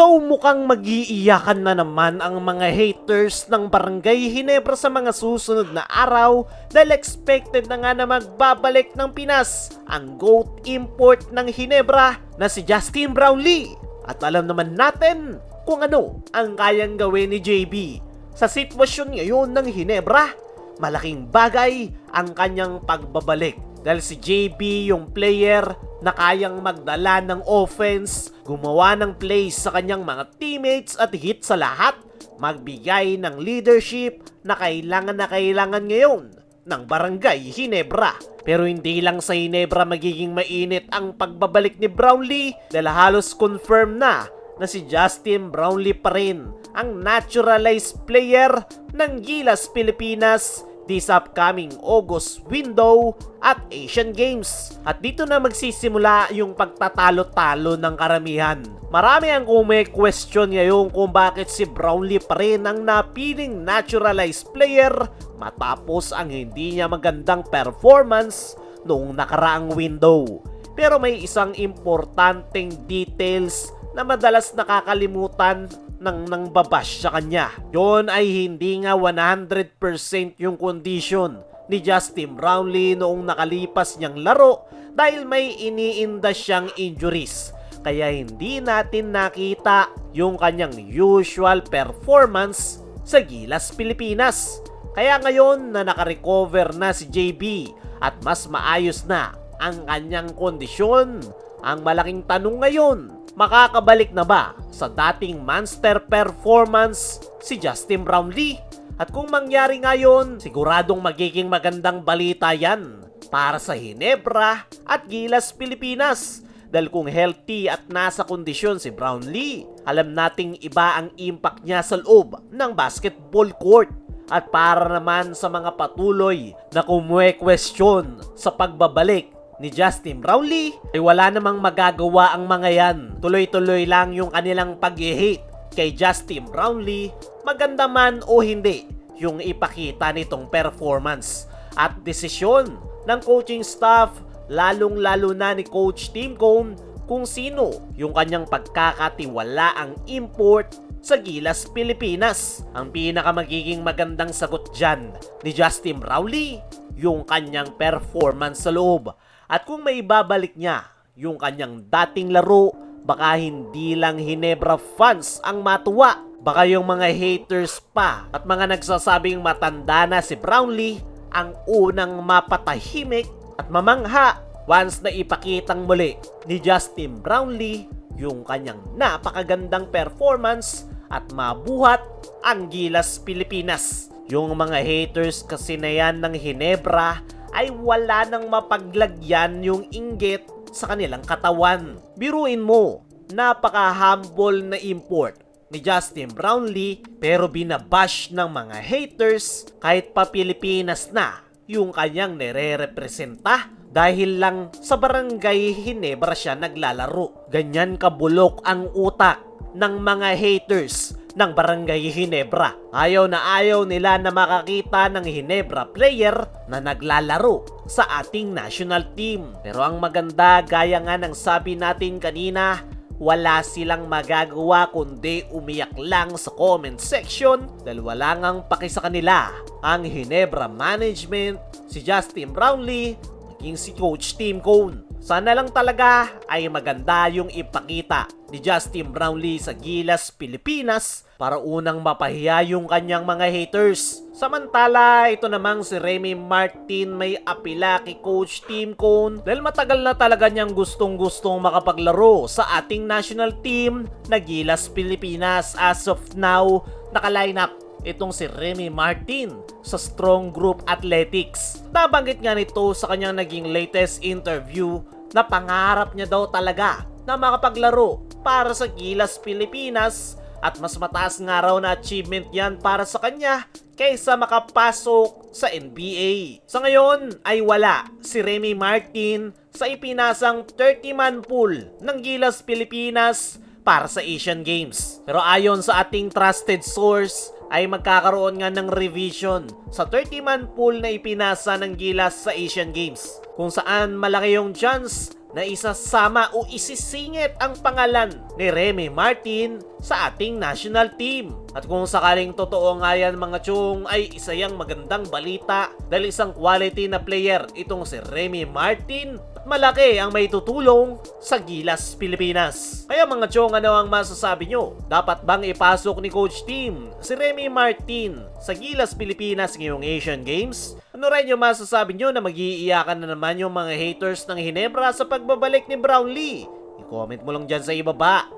So mukhang mag-iiyakan na naman ang mga haters ng Barangay Ginebra sa mga susunod na araw dahil expected na nga na magbabalik ng Pinas ang GOAT import ng Ginebra na si Justin Brownlee. At alam naman natin kung ano ang kayang gawin ni JB sa sitwasyon ngayon ng Ginebra. Malaking bagay ang kanyang pagbabalik dahil si JB yung player na kayang magdala ng offense, gumawa ng plays sa kanyang mga teammates at hit sa lahat, magbigay ng leadership na kailangan ngayon ng Barangay Ginebra. Pero hindi lang sa Ginebra magiging mainit ang pagbabalik ni Brownlee dahil halos confirm na si Justin Brownlee pa rin ang naturalized player ng Gilas Pilipinas this upcoming August window at Asian Games. At dito na magsisimula yung pagtatalo-talo ng karamihan. Marami ang question ngayon kung bakit si Brownlee pa rin ang napiling naturalized player matapos ang hindi niya magandang performance noong nakaraang window. Pero may isang importanteng details na madalas nakakalimutan ng babash sa kanya. Yon ay hindi nga 100% yung condition ni Justin Brownlee noong nakalipas niyang laro dahil may iniinda siyang injuries. Kaya hindi natin nakita yung kanyang usual performance sa Gilas Pilipinas. Kaya ngayon na nakarecover na si JB at mas maayos na ang kanyang kondisyon, ang malaking tanong ngayon, makakabalik na ba sa dating monster performance si Justin Brownlee? At kung mangyari ngayon, siguradong magiging magandang balita yan para sa Ginebra at Gilas Pilipinas. Dahil kung healthy at nasa kondisyon si Brownlee, alam nating iba ang impact niya sa loob ng basketball court. At para naman sa mga patuloy na question sa pagbabalik ni Justin Brownlee, ay wala namang magagawa ang mga yan. Tuloy-tuloy lang yung kanilang pag-hate kay Justin Brownlee, maganda man o hindi yung ipakita nitong performance. At desisyon ng coaching staff, lalong-lalo na ni Coach Tim Cone, kung sino yung kanyang pagkakatiwalaang import sa Gilas Pilipinas. Ang pinakamagiging magandang sagot dyan ni Justin Brownlee, yung kanyang performance sa loob. At kung may babalik niya yung kanyang dating laro, baka hindi lang Ginebra fans ang matuwa. Baka yung mga haters pa at mga nagsasabing matanda na si Brownlee ang unang mapatahimik at mamangha once na ipakitang muli ni Justin Brownlee yung kanyang napakagandang performance at mabuhat ang Gilas Pilipinas. Yung mga haters kasi na yan ng Ginebra ay wala nang mapaglagyan yung inggit sa kanilang katawan. Biruin mo, napaka-humble na import ni Justin Brownlee pero binabash ng mga haters kahit pa Pilipinas na yung kanyang nire-representa dahil lang sa Barangay Ginebra siya naglalaro. Ganyan kabulok ang utak ng mga haters ng Barangay Ginebra. Ayaw nila na makakita ng Ginebra player na naglalaro sa ating national team. Pero ang maganda, gaya nga ng sabi natin kanina, wala silang magagawa kundi umiyak lang sa comment section dahil wala ngang paki sa kanila ang Ginebra management, si Justin Brownlee, maging si Coach Tim Cone. Sana lang talaga ay maganda yung ipakita ni Justin Brownlee sa Gilas Pilipinas para unang mapahiya yung kanyang mga haters. Samantala, ito namang si Remy Martin may apila kay Coach Tim Cone dahil matagal na talaga niyang gustong-gustong makapaglaro sa ating national team na Gilas Pilipinas. As of now, naka-line up itong si Remy Martin sa Strong Group Athletics. Nabanggit nga nito sa kanyang naging latest interview na pangarap niya daw talaga na makapaglaro para sa Gilas Pilipinas at mas mataas nga raw na achievement yan para sa kanya kaysa makapasok sa NBA. Sa ngayon ay wala si Remy Martin sa ipinasang 30-man pool ng Gilas Pilipinas para sa Asian Games. Pero ayon sa ating trusted source, ay magkakaroon nga ng revision sa 30-man pool na ipinasa ng Gilas sa Asian Games, kung saan malaki yung chance na isasama o isisingit ang pangalan ni Remy Martin sa ating national team. At kung sakaling totoo nga yan mga chong, ay isa yang magandang balita dahil isang quality na player itong si Remy Martin at malaki ang may tutulong sa Gilas Pilipinas. Kaya mga chong, ano ang masasabi nyo? Dapat bang ipasok ni Coach Team si Remy Martin sa Gilas Pilipinas ngayong Asian Games? Ano rin yung masasabi nyo na mag-iiyakan na naman yung mga haters ng Hinebra sa pagbabalik ni Brownlee? I-comment mo lang dyan sa ibaba.